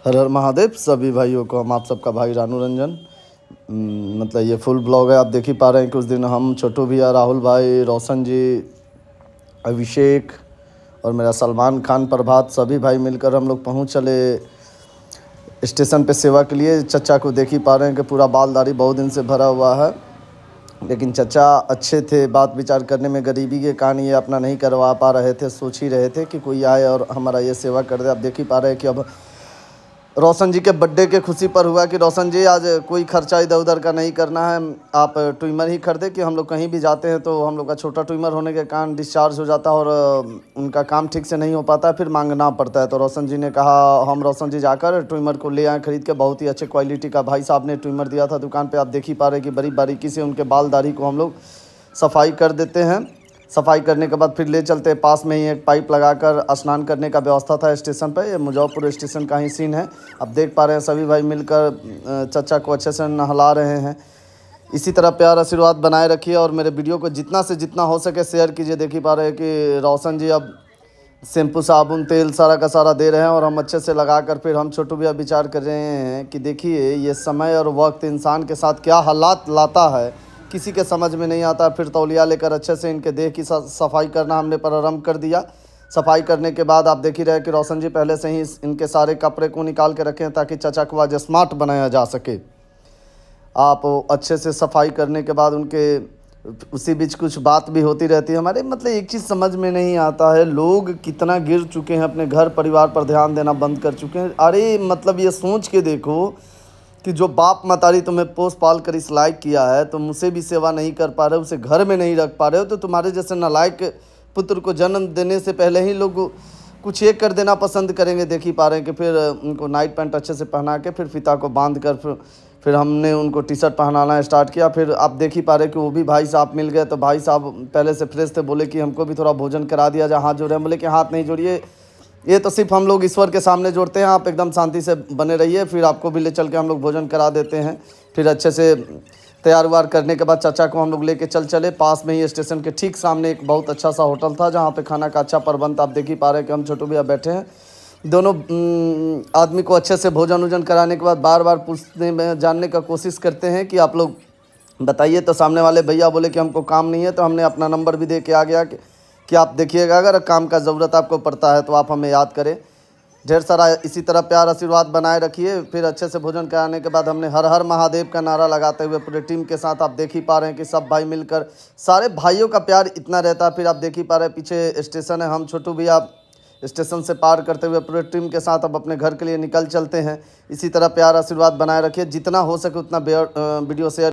हर हर महादेव सभी भाइयों को। हम आप सबका भाई रानू रंजन। मतलब ये फुल ब्लॉग है, आप देख ही पा रहे हैं कि उस दिन हम, छोटू भैया, राहुल भाई, रोशन जी, अभिषेक और मेरा सलमान खान, प्रभात, सभी भाई मिलकर हम लोग पहुंच चले स्टेशन पे सेवा के लिए। चचा को देख ही पा रहे हैं कि पूरा बाल दाढ़ी बहुत दिन से भरा हुआ है, लेकिन चचा अच्छे थे, बात विचार करने में गरीबी के कारण ये अपना नहीं करवा पा रहे थे। सोच ही रहे थे कि कोई आए और हमारा ये सेवा कर दे। आप देख ही पा रहे हैं कि अब रोशन जी के बर्थडे के खुशी पर हुआ कि रोशन जी आज कोई खर्चा इधर उधर का नहीं करना है, आप ट्यूमर ही खरीदे कि हम लोग कहीं भी जाते हैं तो हम लोग का छोटा ट्यूमर होने के कारण डिस्चार्ज हो जाता है और उनका काम ठीक से नहीं हो पाता है, फिर मांगना पड़ता है। तो रोशन जी ने कहा, हम रोशन जी जाकर ट्यूमर को ले आए खरीद के। बहुत ही अच्छे क्वालिटी का भाई साहब ने ट्यूमर दिया था दुकान पर। आप देख ही पा रहे हैं कि बड़ी बारीकी से उनके बाल दाढ़ी को हम लोग सफाई कर देते हैं। सफाई करने के बाद फिर ले चलते हैं, पास में ही एक पाइप लगाकर स्नान करने का व्यवस्था था स्टेशन पर। ये मुजफ्फरपुर स्टेशन का ही सीन है। अब देख पा रहे हैं सभी भाई मिलकर चचा को अच्छे से नहला रहे हैं। इसी तरह प्यार आशीर्वाद बनाए रखिए और मेरे वीडियो को जितना से जितना हो सके शेयर कीजिए। देख ही पा रहे हैं कि रोशन जी अब शैम्पू, साबुन, तेल सारा का सारा दे रहे हैं और हम अच्छे से लगाकर फिर हम छोटू भैया विचार कर रहे हैं कि देखिए ये समय और वक्त इंसान के साथ क्या हालात लाता है, किसी के समझ में नहीं आता। फिर तौलिया लेकर अच्छे से इनके देह की सफाई करना हमने प्रारंभ कर दिया। सफाई करने के बाद आप देख ही रहे कि रोशन जी पहले से ही इनके सारे कपड़े को निकाल के रखे हैं ताकि चचा को आज स्मार्ट बनाया जा सके। आप अच्छे से सफाई करने के बाद उनके उसी बीच कुछ बात भी होती रहती है हमारे। मतलब एक चीज़ समझ में नहीं आता है, लोग कितना गिर चुके हैं, अपने घर परिवार पर ध्यान देना बंद कर चुके हैं। अरे मतलब ये सोच के देखो कि जो बाप मतारी तुम्हें पोस पाल कर इस लायक किया है, तुम उसे भी सेवा नहीं कर पा रहे हो, उसे घर में नहीं रख पा रहे हो, तो तुम्हारे जैसे नालायक पुत्र को जन्म देने से पहले ही लोग कुछ एक कर देना पसंद करेंगे। देख ही पा रहे हैं कि फिर उनको नाइट पैंट अच्छे से पहना के फिर फीता को बांध कर फिर हमने उनको टी शर्ट पहनाना स्टार्ट किया। फिर आप देख ही पा रहे हैं कि वो भी भाई साहब मिल गए। तो भाई साहब पहले से फ्रेश थे, बोले कि हमको भी थोड़ा भोजन करा दिया जाए, हाथ जोड़ रहे हैं। बोले कि हाथ नहीं जोड़िए, ये तो सिर्फ हम लोग ईश्वर के सामने जोड़ते हैं, आप एकदम शांति से बने रहिए, फिर आपको भी ले चल के हम लोग भोजन करा देते हैं। फिर अच्छे से तैयार वार करने के बाद चाचा को हम लोग लेके चले। पास में ही स्टेशन के ठीक सामने एक बहुत अच्छा सा होटल था जहाँ पे खाना का अच्छा प्रबंध। आप देख ही पा रहे हैं कि हम छोटू भैया बैठे हैं। दोनों आदमी को अच्छे से भोजन वोजन कराने के बाद बार बार पूछने में जानने का कोशिश करते हैं कि आप लोग बताइए। तो सामने वाले भैया बोले कि हमको काम नहीं है, तो हमने अपना नंबर भी दे के आ गया कि आप देखिएगा, अगर काम का ज़रूरत आपको पड़ता है तो आप हमें याद करें। ढेर सारा इसी तरह प्यार आशीर्वाद बनाए रखिए। फिर अच्छे से भोजन कराने के बाद हमने हर हर महादेव का नारा लगाते हुए पूरे टीम के साथ, आप देख ही पा रहे हैं कि सब भाई मिलकर, सारे भाइयों का प्यार इतना रहता है। फिर आप देख ही पा रहे हैं पीछे स्टेशन है, हम छोटू भैया स्टेशन से पार करते हुए पूरे टीम के साथ अब अपने घर के लिए निकल चलते हैं। इसी तरह प्यार आशीर्वाद बनाए रखिए, जितना हो सके उतना वीडियो शेयर